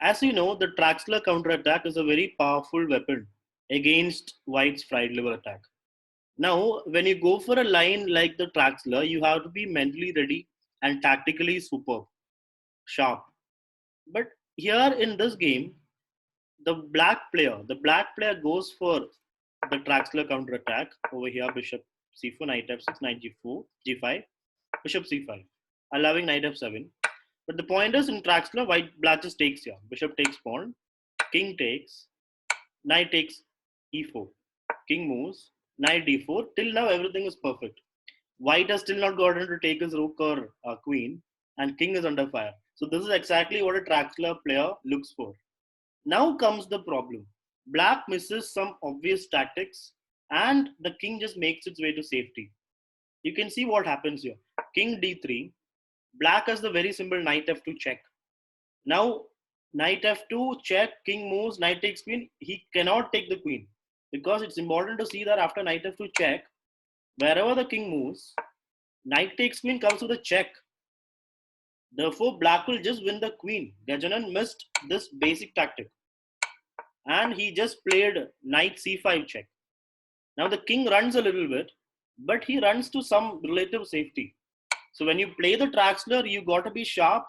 As you know, the Traxler counterattack is a very powerful weapon against White's fried liver attack. Now, when you go for a line like the Traxler, you have to be mentally ready and tactically superb, sharp. But here in this game, the black player goes for the Traxler counter attack over here. Bishop c4, knight f6, knight g4, g5, bishop c5, allowing knight f7. But the point is in Traxler, black just takes here. Bishop takes pawn, king takes, knight takes e4, king moves, knight d4. Till now, everything is perfect. White has still not gotten to take his rook or queen, and king is under fire. So this is exactly what a Traxler player looks for. Now comes the problem. Black misses some obvious tactics, and the king just makes its way to safety. You can see what happens here. King d3. Black has the very simple knight f2 check. Now, knight f2 check, king moves, knight takes queen. He cannot take the queen because it's important to see that after knight f2 check, wherever the king moves, knight takes queen comes with a check. Therefore, black will just win the queen. Gajanan missed this basic tactic and he just played knight c5 check. Now the king runs a little bit, but he runs to some relative safety. So when you play the Traxler, you got to be sharp,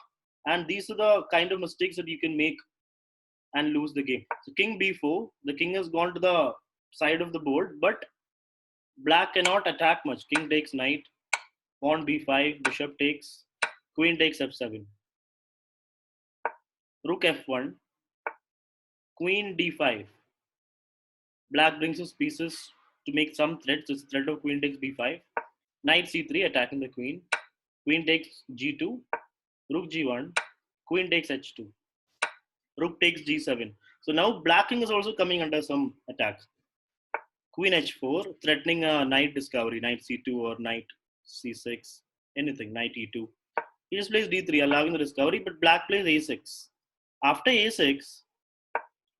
and these are the kind of mistakes that you can make and lose the game. So king b4, the king has gone to the side of the board, but black cannot attack much. King takes knight, pawn b5, bishop takes, queen takes f7, rook f1, queen d5. Black brings his pieces to make some threats. This threat of queen takes b5, knight c3 attacking the queen, queen takes g2, rook g1, queen takes h2, rook takes g7. So now black king is also coming under some attack. Queen h4, threatening a knight discovery, knight c2 or knight c6, anything, knight e2. He just plays d3, allowing the discovery, but black plays a6. After a6,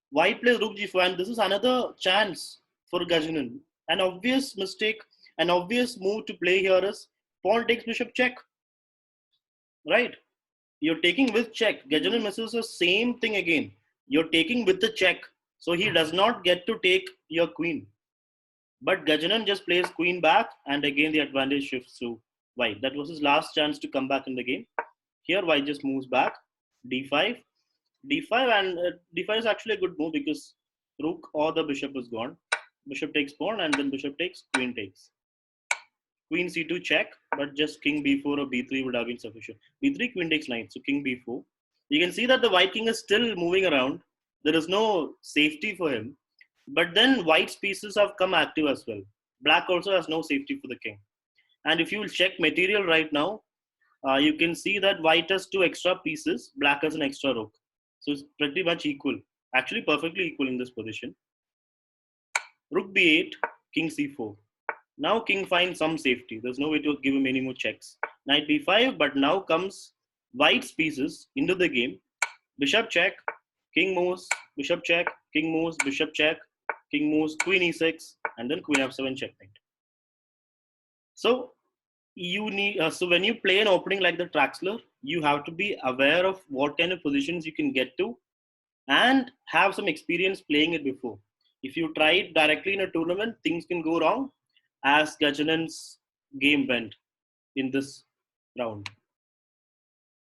white plays rook g4, and this is another chance for Gajanan. An obvious mistake, an obvious move to play here is pawn takes bishop check. Right? You're taking with check. Gajanan misses the same thing again. You're taking with the check. So he does not get to take your queen. But Gajanan just plays queen back, and again the advantage shifts to white. That was his last chance to come back in the game. Here white just moves back. d5. d5, and d5 is actually a good move because rook or the bishop is gone. Bishop takes pawn, and then bishop takes, queen takes. Queen c2 check, but just king b4 or b3 would have been sufficient. b3, queen takes knight, so king b4. You can see that the white king is still moving around. There is no safety for him. But then white's pieces have come active as well. Black also has no safety for the king. And if you will check material right now, you can see that white has two extra pieces, black has an extra rook. So it's pretty much equal, actually perfectly equal in this position. Rook b8, king c4. Now king finds some safety. There's no way to give him any more checks. Knight b5, but now comes white's pieces into the game. Bishop check, king moves, bishop check, king moves, bishop check, king moves, queen e6, and then queen f7 checkmate. So you need. So when you play an opening like the Traxler, you have to be aware of what kind of positions you can get to, and have some experience playing it before. If you try it directly in a tournament, things can go wrong, as Gajanan's game went in this round.